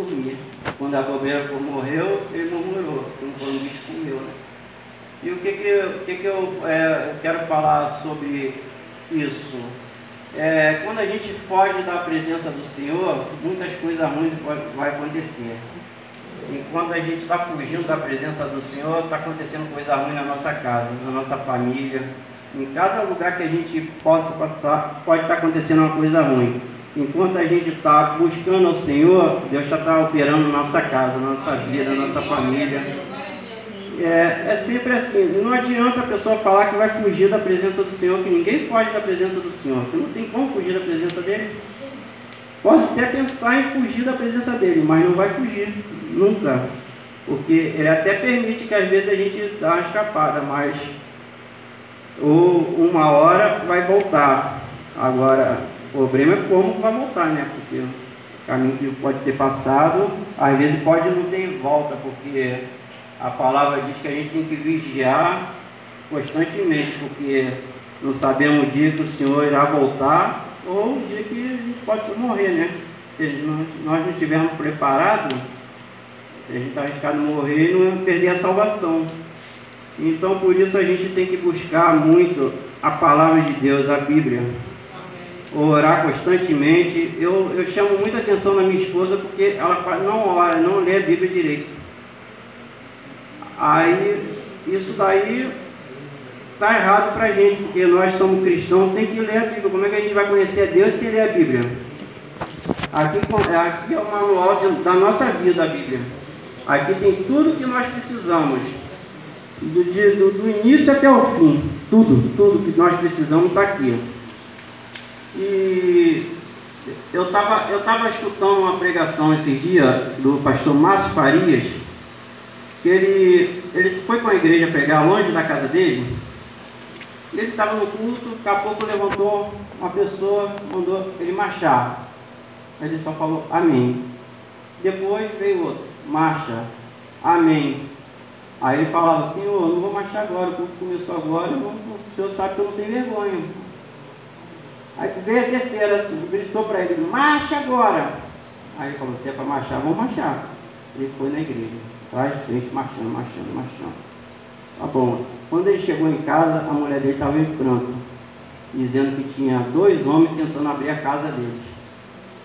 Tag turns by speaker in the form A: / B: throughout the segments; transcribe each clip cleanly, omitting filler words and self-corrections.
A: dormir. Quando a bobeira morreu, ele murmurou, quando o bicho comeu, né? E o que eu quero falar sobre isso? Quando a gente foge da presença do Senhor, muitas coisas ruins vão acontecer. Enquanto a gente está fugindo da presença do Senhor, está acontecendo coisa ruim na nossa casa, na nossa família. Em cada lugar que a gente possa passar, pode estar acontecendo uma coisa ruim. Enquanto a gente está buscando ao Senhor, Deus está operando na nossa casa, na nossa vida, na nossa família. É sempre assim. Não adianta a pessoa falar que vai fugir da presença do Senhor, que ninguém foge da presença do Senhor, que não tem como fugir da presença dele. Pode até pensar em fugir da presença dele, mas não vai fugir, nunca. Porque ele até permite que às vezes a gente dá uma escapada, mas ou uma hora vai voltar. Agora, o problema é como vai voltar, né? Porque o caminho que pode ter passado, às vezes pode não ter volta, porque a palavra diz que a gente tem que vigiar constantemente, porque não sabemos o dia que o Senhor irá voltar, ou o dia que a gente pode morrer, né? Se nós não estivermos preparados, a gente está arriscado a morrer e não perder a salvação. Então, por isso a gente tem que buscar muito a palavra de Deus, a Bíblia. Orar constantemente. Eu chamo muita atenção na minha esposa, porque ela não ora, não lê a Bíblia direito. Aí, isso daí está errado para a gente, porque nós somos cristãos, tem que ler a Bíblia. Como é que a gente vai conhecer a Deus se ler a Bíblia? Aqui é o manual da nossa vida, a Bíblia. Aqui tem tudo que nós precisamos, do início até o fim. Tudo que nós precisamos está aqui. E eu estava escutando uma pregação esses dias do pastor Márcio Farias, que ele foi para a igreja pregar longe da casa dele. Ele estava no culto, daqui a pouco levantou uma pessoa, mandou ele marchar. Ele só falou amém. Depois veio outro, marcha, amém. Aí ele falava assim, eu não vou marchar agora, o culto começou agora, o senhor sabe que eu não tenho vergonha. Aí veio a terceira, gritou para ele, marcha agora. Aí ele falou, se é para marchar, vamos marchar. Ele foi na igreja, atrás de frente, marchando. Tá bom. Quando ele chegou em casa, a mulher dele estava em pranto, dizendo que tinha 2 homens tentando abrir a casa deles.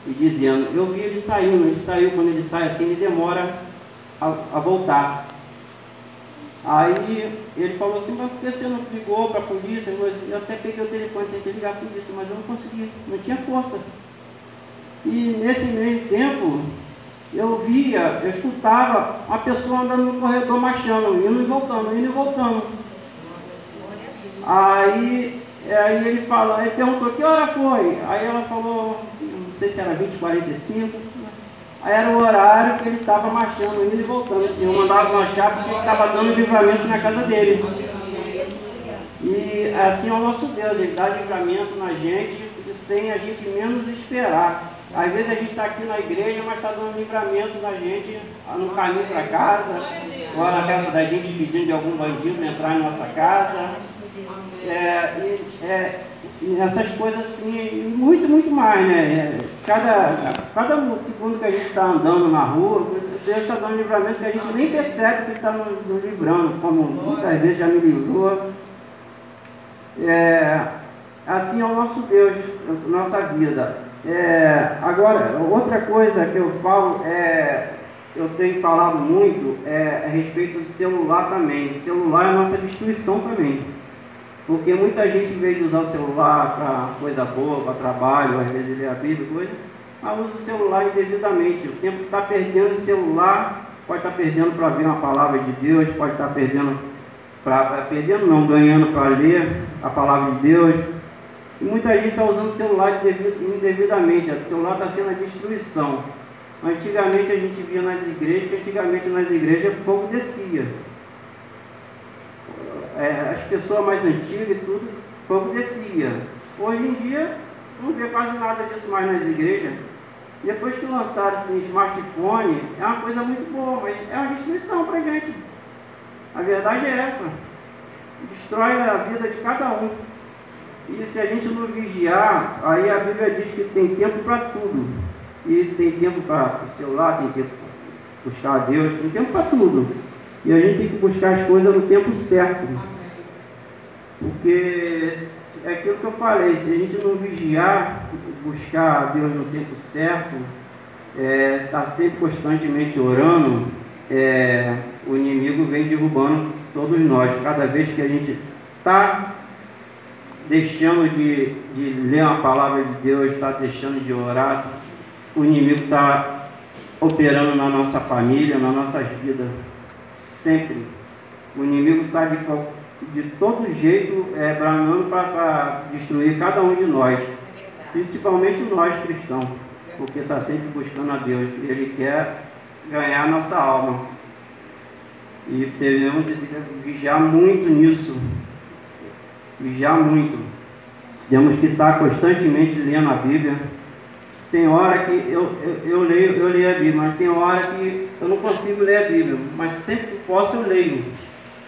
A: E dizendo, eu vi ele saiu, quando ele sai assim, ele demora a voltar. Aí ele falou assim, mas por que você não ligou para a polícia? Eu até peguei o telefone, tentei ligar para a polícia, mas eu não consegui, não tinha força. E nesse meio tempo, eu escutava a pessoa andando no corredor marchando, indo e voltando. Aí ele perguntou, que hora foi? Aí ela falou, não sei se era 20h45. Aí era o horário que ele estava marchando, indo e voltando. O Senhor mandava marchar porque ele estava dando livramento na casa dele. E assim é o nosso Deus, Ele dá livramento na gente sem a gente menos esperar. Às vezes a gente está aqui na igreja, mas está dando livramento na gente no caminho para casa, ou na casa da gente pedindo de algum bandido entrar em nossa casa. E essas coisas assim, muito mais, né? Cada segundo que a gente está andando na rua, Deus está dando livramento que a gente nem percebe que Ele está nos livrando, como muitas vezes já me livrou. Assim é o nosso Deus, nossa vida. Agora, outra coisa que eu falo, eu tenho falado muito, a respeito do celular também. O celular é a nossa destruição também. Porque muita gente, em vez de usar o celular para coisa boa, para trabalho, às vezes ler a Bíblia, mas usa o celular indevidamente. O tempo que está perdendo o celular, pode estar perdendo para ver uma palavra de Deus, pode estar ganhando para ler a palavra de Deus. E muita gente está usando o celular indevidamente. O celular está sendo a destruição. Antigamente a gente via nas igrejas, fogo descia. As pessoas mais antigas e tudo, fogo descia. Hoje em dia, não vê quase nada disso mais nas igrejas. Depois que lançaram esse smartphone, é uma coisa muito boa, mas é uma destruição para a gente. A verdade é essa. Destrói a vida de cada um. E se a gente não vigiar, aí a Bíblia diz que tem tempo para tudo. E tem tempo para o celular, tem tempo para buscar a Deus, tem tempo para tudo. E a gente tem que buscar as coisas no tempo certo. Porque é aquilo que eu falei, se a gente não vigiar, buscar a Deus no tempo certo, tá sempre constantemente orando, o inimigo vem derrubando todos nós. Cada vez que a gente está deixando de ler a palavra de Deus, está deixando de orar, o inimigo está operando na nossa família, nas nossas vidas, sempre. O inimigo está de todo jeito bramando para destruir cada um de nós, principalmente nós cristãos, porque está sempre buscando a Deus. Ele quer ganhar a nossa alma. E devemos vigiar muito nisso. Vigiar muito. Temos que estar constantemente lendo a Bíblia. Tem hora que eu leio a Bíblia, mas tem hora que eu não consigo ler a Bíblia, mas sempre que posso eu leio.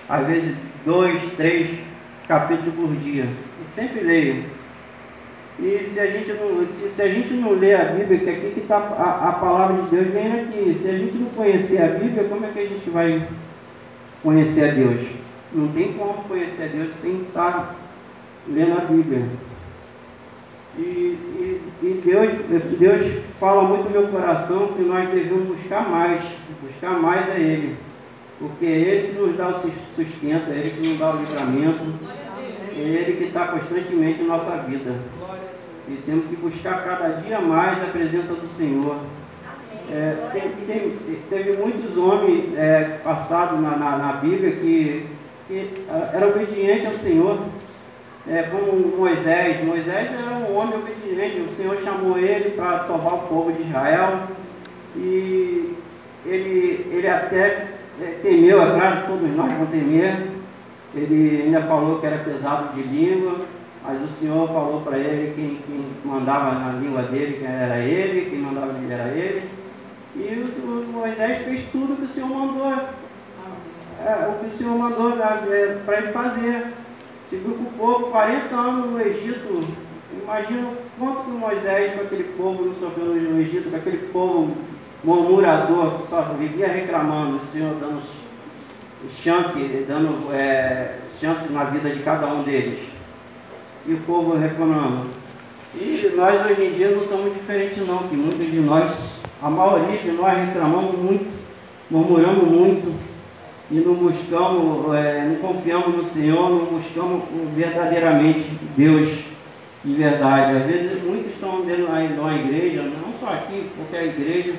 A: Às vezes 2, 3 capítulos por dia. E sempre leio. E se a gente não lê a Bíblia, que aqui que está a palavra de Deus vem aqui. Se a gente não conhecer a Bíblia, como é que a gente vai conhecer a Deus? Não tem como conhecer a Deus sem estar lendo a Bíblia. E Deus fala muito no meu coração que nós devemos buscar mais a Ele. Porque é Ele que nos dá o sustento, é Ele que nos dá o livramento, é Ele que está constantemente em nossa vida. E temos que buscar cada dia mais a presença do Senhor. Teve muitos homens passados na Bíblia que eram obedientes ao Senhor, como Moisés. Moisés era um homem obediente, o Senhor chamou ele para salvar o povo de Israel, e ele até temeu, é claro, todos nós vamos temer. Ele ainda falou que era pesado de língua, mas o Senhor falou para ele quem mandava na língua dele, quem era ele, quem mandava nele era ele. E o Moisés fez tudo que o Senhor mandou, para ele fazer. Se preocupou 40 anos no Egito. Imagina quanto que Moisés, com aquele povo, não sofreu no Egito, com aquele povo murmurador, que só vivia reclamando, o Senhor dando chance na vida de cada um deles. E o povo reclamando. E nós hoje em dia não estamos diferentes não, que muitos de nós, a maioria de nós reclamamos muito, murmuramos muito, e não buscamos, não confiamos no Senhor, não buscamos verdadeiramente Deus de verdade. Às vezes muitos estão dentro de uma igreja, não só aqui, qualquer igreja,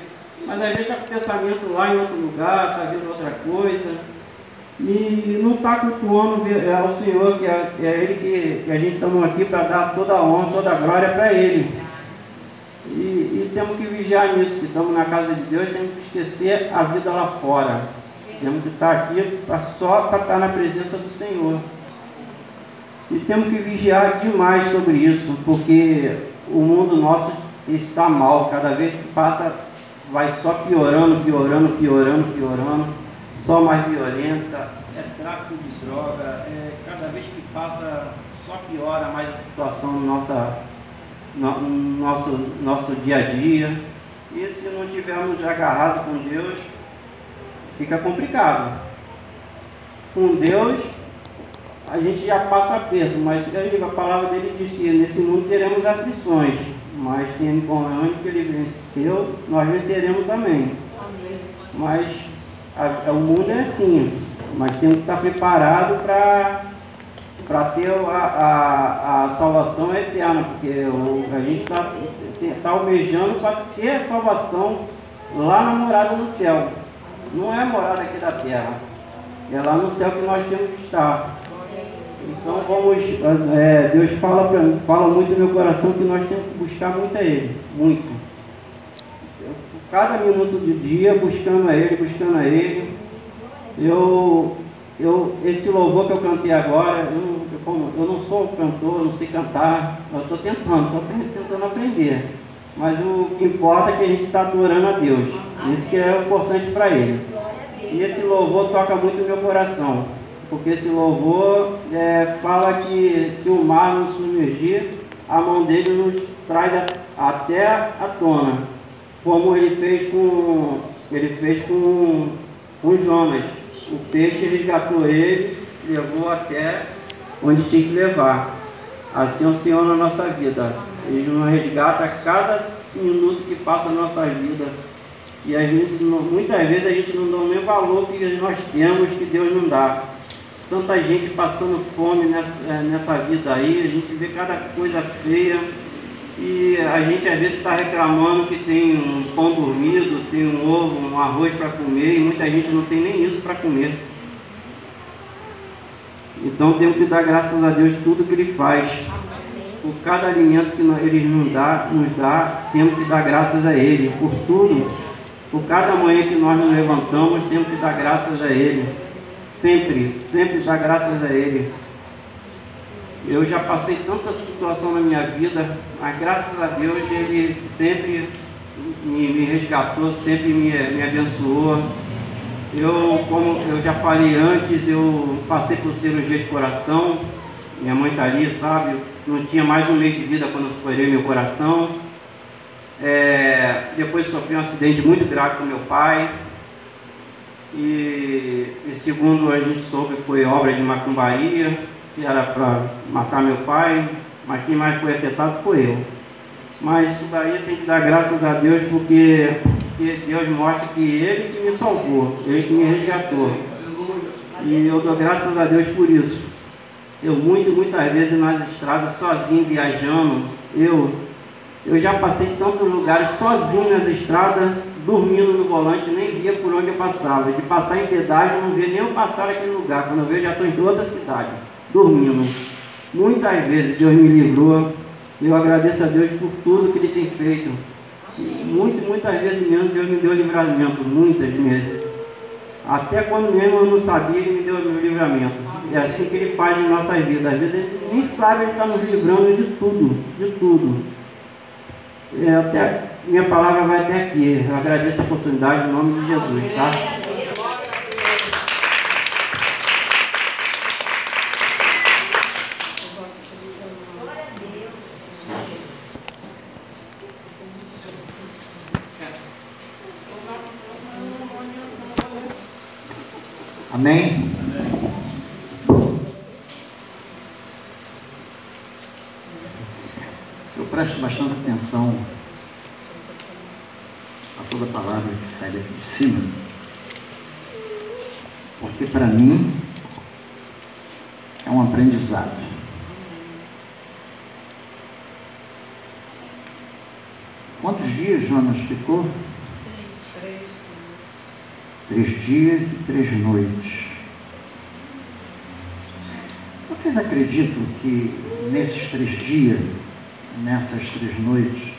A: mas às vezes está com o pensamento lá em outro lugar, está vendo outra coisa, e não está cultuando ao Senhor, que é Ele que a gente estamos aqui para dar toda a honra, toda a glória para Ele. E temos que vigiar nisso, que estamos na casa de Deus, temos que esquecer a vida lá fora. Temos que estar aqui só para estar na presença do Senhor. E temos que vigiar demais sobre isso, porque o mundo nosso está mal. Cada vez que passa, vai só piorando. Só mais violência, tráfico de droga. Cada vez que passa, só piora mais a situação no nosso dia a dia. E se não tivermos agarrado com Deus, fica complicado. Com Deus, a gente já passa aperto, mas a palavra dele diz que nesse mundo teremos aflições, mas tendo com que ele venceu, nós venceremos também. Mas o mundo é assim, mas temos que estar preparado para ter a salvação eterna, porque a gente está almejando para ter a salvação lá na morada no céu. Não é a morada aqui da terra, é lá no céu que nós temos que estar. Então Deus fala muito no meu coração que nós temos que buscar muito a Ele, muito. Cada minuto do dia buscando a Ele. Esse louvor que eu cantei agora, eu não sou cantor, não sei cantar, eu estou tentando aprender. Mas o que importa é que a gente está adorando a Deus. Isso que é importante para Ele. E esse louvor toca muito no meu coração. Porque esse louvor fala que se o mar nos submergir, a mão dele nos traz até a tona. como ele fez com Jonas. O peixe resgatou ele, levou até onde tinha que levar. Assim é o Senhor na nossa vida. Ele nos resgata a cada minuto que passa na nossa vida. E muitas vezes a gente não dá o mesmo valor que nós temos, que Deus não dá. Tanta gente passando fome nessa vida aí, a gente vê cada coisa feia. E a gente às vezes está reclamando que tem um pão dormido, tem um ovo, um arroz para comer, e muita gente não tem nem isso para comer. Então temos que dar graças a Deus tudo que Ele faz. Por cada alimento que Ele nos dá, temos que dar graças a Ele. Por tudo, por cada manhã que nós nos levantamos, temos que dar graças a Ele. Sempre, sempre dar graças a Ele. Eu já passei tanta situação na minha vida, mas graças a Deus Ele sempre me resgatou, sempre me abençoou. Como eu já falei antes, eu passei por cirurgia de coração. Minha mãe está ali, sabe? Não tinha mais um mês de vida quando eu operei meu coração. Depois sofri um acidente muito grave com meu pai. E segundo a gente soube, foi obra de macumbaria, que era para matar meu pai, mas quem mais foi afetado foi eu. Mas isso daí tem que dar graças a Deus, porque Deus mostra que Ele que me salvou, Ele que me resgatou. E eu dou graças a Deus por isso. Eu muitas vezes nas estradas, sozinho, viajando, eu já passei em tantos lugares sozinho nas estradas, dormindo no volante, nem via por onde eu passava. De passar em pedágio, não via nem eu passar naquele lugar. Quando eu vejo, já estou em outra cidade, dormindo. Muitas vezes Deus me livrou. Eu agradeço a Deus por tudo que Ele tem feito. Muitas vezes mesmo Deus me deu livramento, muitas vezes. Até quando mesmo eu não sabia, Ele me deu o livramento. É assim que Ele faz em nossas vidas. Às vezes Ele nem sabe, Ele está nos livrando de tudo, de tudo. Minha palavra vai até aqui. Eu agradeço a oportunidade em nome de Jesus, tá?
B: Amém? Eu presto bastante atenção a toda palavra que sai daqui de cima, porque para mim é um aprendizado. Quantos dias Jonas ficou? 3 dias e 3 noites. Vocês acreditam que nesses 3 dias, nessas 3 noites,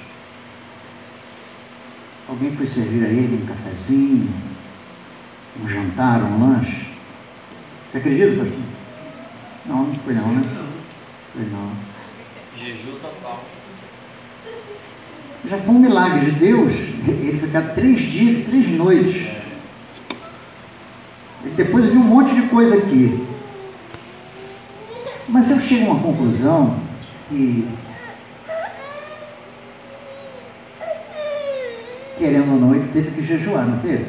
B: alguém foi servir a ele um cafezinho, um jantar, um lanche? Você acredita, pastor? Não, não foi não, né? Foi não.
C: Jejum total.
B: Já foi um milagre de Deus ele ficar 3 dias e 3 noites. E depois eu vi um monte de coisa aqui. Mas eu chego a uma conclusão que, querendo ou não, ele teve que jejuar, não teve?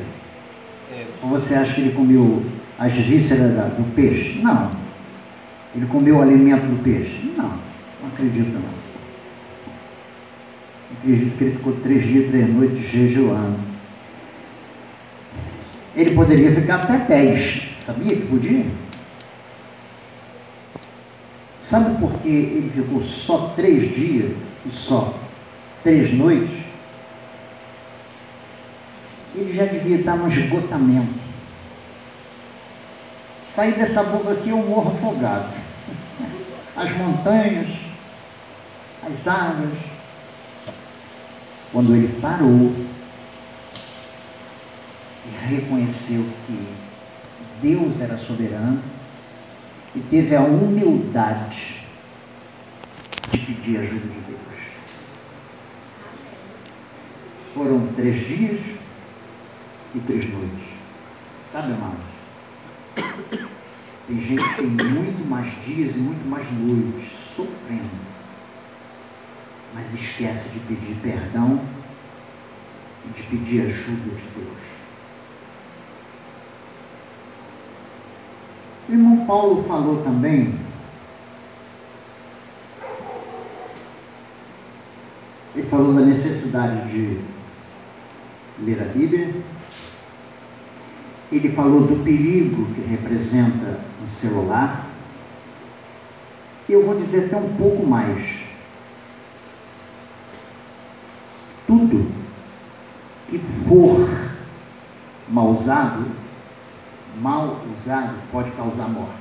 B: Ou você acha que ele comeu as vísceras do peixe? Não. Ele comeu o alimento do peixe? Não. Não acredito não. Acredito que ele ficou 3 dias e 3 noites jejuando. Ele poderia ficar até 10. Sabia que podia? Sabe por que ele ficou só 3 dias e só 3 noites? Ele já devia estar no esgotamento. Sair dessa boca aqui eu morro afogado. As montanhas, as águas. Quando ele parou e reconheceu que Deus era soberano e teve a humildade de pedir ajuda de Deus. Foram 3 dias e 3 noites. Sabe, amados? Tem gente que tem muito mais dias e muito mais noites sofrendo, mas esquece de pedir perdão e de pedir ajuda de Deus. O irmão Paulo falou também, ele falou da necessidade de ler a Bíblia, ele falou do perigo que representa o celular. Eu vou dizer até um pouco mais. Tudo que for mal usado pode causar morte.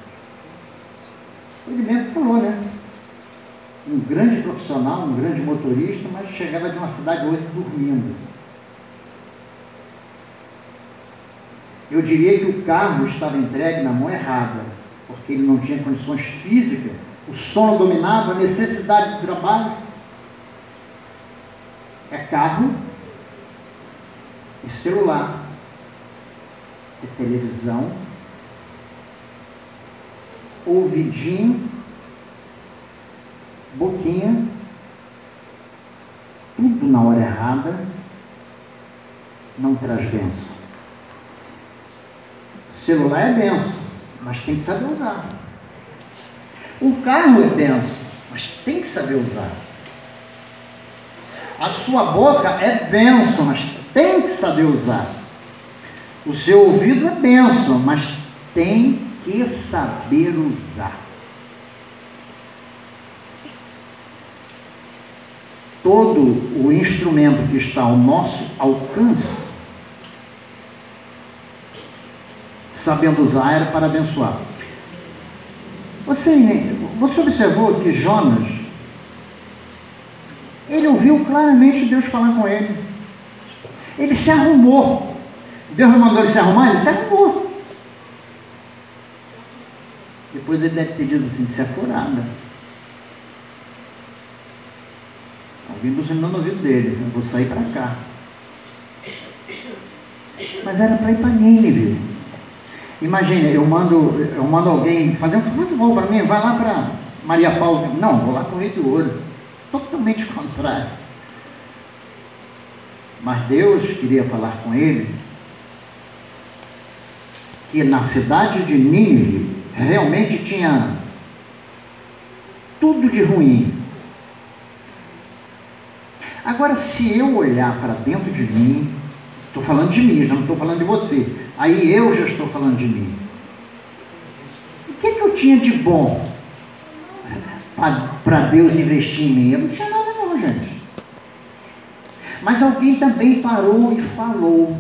B: Ele mesmo falou, né? Um grande profissional, um grande motorista, mas chegava de uma cidade hoje dormindo. Eu diria que o carro estava entregue na mão errada, porque ele não tinha condições físicas, o sono dominava, a necessidade de trabalho. É carro, é celular, é televisão, ouvidinho, boquinha, tudo na hora errada, não traz bênção. Celular é benção, mas tem que saber usar. O carro é benção, mas tem que saber usar. A sua boca é benção, mas tem que saber usar. O seu ouvido é benção, mas tem que saber usar. Todo o instrumento que está ao nosso alcance, sabendo usar, era para abençoar. Você observou que Jonas, ele ouviu claramente Deus falar com ele. Ele se arrumou. Deus não mandou ele se arrumar, ele se arrumou. Depois ele deve ter dito assim, isso é furada. Alguém buzinou no ouvido dele, eu vou sair para cá. Mas era para ir para Nínive. Imagina, eu mando alguém fazer um futebol para mim, vai lá para Maria Paula. Não, vou lá para o Rio do Ouro. Totalmente contrário. Mas Deus queria falar com ele que na cidade de Nínive realmente tinha tudo de ruim. Agora, se eu olhar para dentro de mim, estou falando de mim, já não estou falando de você, aí eu já estou falando de mim. O que eu tinha de bom para Deus investir em mim? Eu não tinha nada não, gente. Mas alguém também parou e falou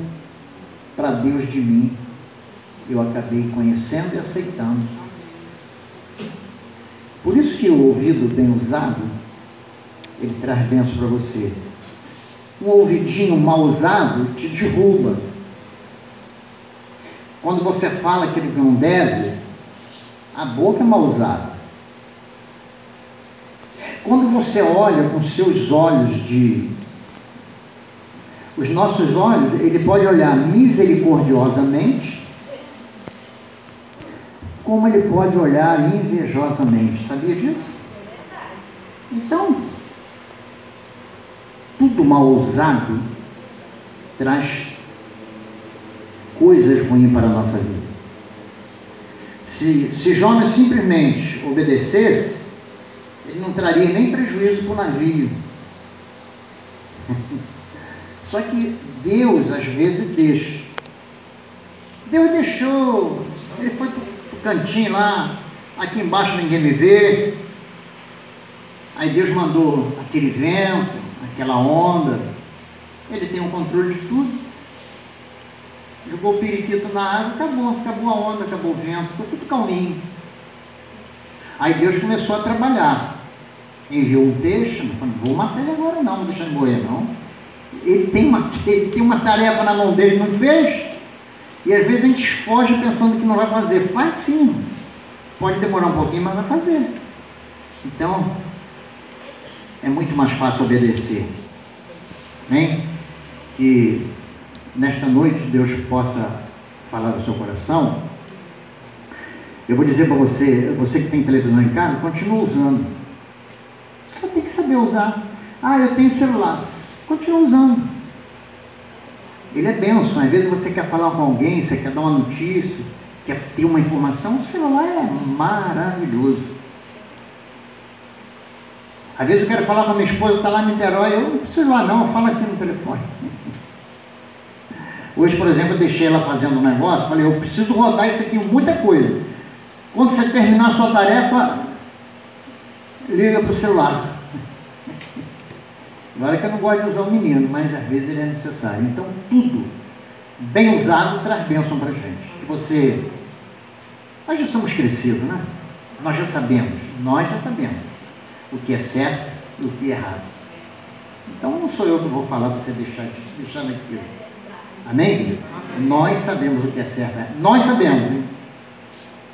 B: para Deus de mim. Eu acabei conhecendo e aceitando. Por isso que o ouvido bem usado, ele traz bênção para você. Um ouvidinho mal usado te derruba. Quando você fala aquilo que não deve, a boca é mal usada. Quando você olha com seus olhos os nossos olhos, ele pode olhar misericordiosamente, como ele pode olhar invejosamente. Sabia disso? Então, tudo mal usado traz coisas ruins para a nossa vida. Se Jonas simplesmente obedecesse, ele não traria nem prejuízo para o navio. Só que Deus às vezes deixa. Deus deixou, ele foi para o cantinho lá, aqui embaixo ninguém me vê. Aí Deus mandou aquele vento, aquela onda. Ele tem o controle de tudo. Jogou o periquito na água, acabou a onda, acabou o vento, ficou tudo calminho. Aí Deus começou a trabalhar. Enviou um peixe, não vou matar ele agora não, vou deixar ele morrer não. Ele tem uma tarefa na mão dele, não fez. E às vezes a gente foge pensando que não vai fazer. Faz sim. Pode demorar um pouquinho, mas vai fazer. Então, é muito mais fácil obedecer. Amém? Que nesta noite Deus possa falar do seu coração. Eu vou dizer para você que tem televisão em casa, continua usando. Você tem que saber usar. Ah, eu tenho celular. Continua usando. Ele é bênção. Às vezes você quer falar com alguém, você quer dar uma notícia, quer ter uma informação, o celular é maravilhoso. Às vezes eu quero falar com a minha esposa, está lá em Niterói, eu não preciso ir lá não, eu falo aqui no telefone. Hoje, por exemplo, eu deixei ela fazendo um negócio, falei, eu preciso rodar isso aqui, muita coisa. Quando você terminar a sua tarefa, liga para o celular. Agora que eu não gosto de usar o menino, mas às vezes ele é necessário. Então, tudo bem usado traz bênção para a gente. Se você... Nós já somos crescidos, né? Nós já sabemos o que é certo e o que é errado. Então, não sou eu que vou falar para você deixar naquilo. Amém, querido? Nós sabemos o que é certo. Nós sabemos, hein?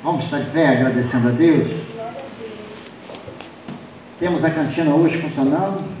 B: Vamos estar de pé agradecendo a Deus. Temos a cantina hoje funcionando.